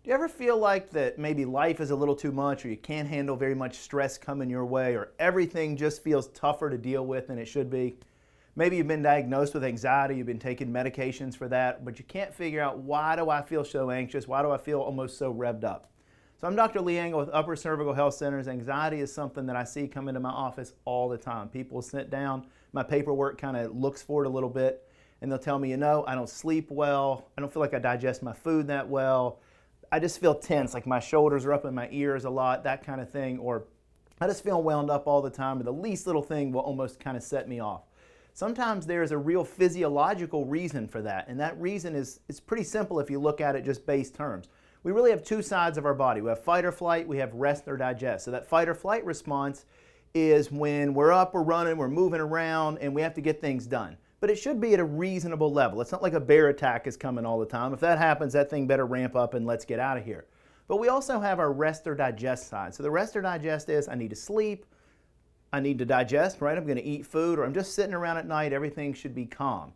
Do you ever feel like that maybe life is a little too much, or you can't handle very much stress coming your way, or everything just feels tougher to deal with than it should be? Maybe you've been diagnosed with anxiety, you've been taking medications for that, but you can't figure out, why do I feel so anxious? Why do I feel almost so revved up? So I'm Dr. Lee Angle with Upper Cervical Health Centers. Anxiety is something that I see come into my office all the time. People sit down, my paperwork kind of looks for it a little bit, and they'll tell me, I don't sleep well, I don't feel like I digest my food that well, I just feel tense, like my shoulders are up in my ears a lot, that kind of thing, or I just feel wound up all the time, or the least little thing will almost kind of set me off. Sometimes there's a real physiological reason for that, and that reason is pretty simple if you look at it just base terms. We really have two sides of our body. We have fight or flight, we have rest or digest. So that fight or flight response is when we're up, we're running, we're moving around, and we have to get things done. But it should be at a reasonable level. It's not like a bear attack is coming all the time. If that happens, that thing better ramp up and let's get out of here. But we also have our rest or digest side. So the rest or digest is, I need to sleep, I need to digest, right? I'm going to eat food, or I'm just sitting around at night, everything should be calm.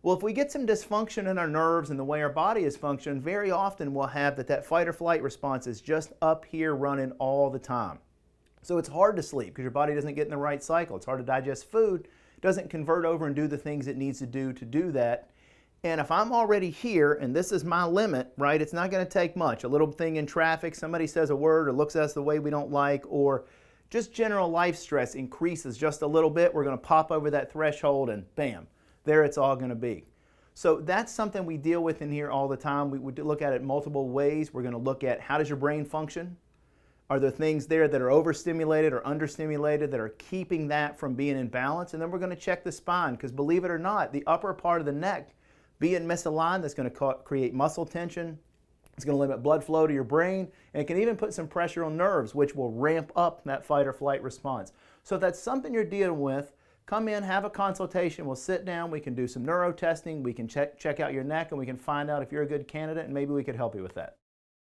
Well, if we get some dysfunction in our nerves and the way our body is functioning, very often we'll have that fight or flight response is just up here running all the time. So it's hard to sleep because your body doesn't get in the right cycle. It's hard to digest food, doesn't convert over and do the things it needs to do that. And if I'm already here and this is my limit, right, it's not going to take much. A little thing in traffic, somebody says a word or looks at us the way we don't like, or just general life stress increases just a little bit, we're going to pop over that threshold and bam, there it's all going to be. So that's something we deal with in here all the time. We would look at it multiple ways. We're going to look at, how does your brain function? Are there things there that are overstimulated or understimulated that are keeping that from being in balance? And then we're going to check the spine, because believe it or not, the upper part of the neck being misaligned, that's going to create muscle tension. It's going to limit blood flow to your brain, and it can even put some pressure on nerves, which will ramp up that fight or flight response. So if that's something you're dealing with, come in, have a consultation. We'll sit down, we can do some neuro testing, we can check out your neck, and we can find out if you're a good candidate, and maybe we could help you with that.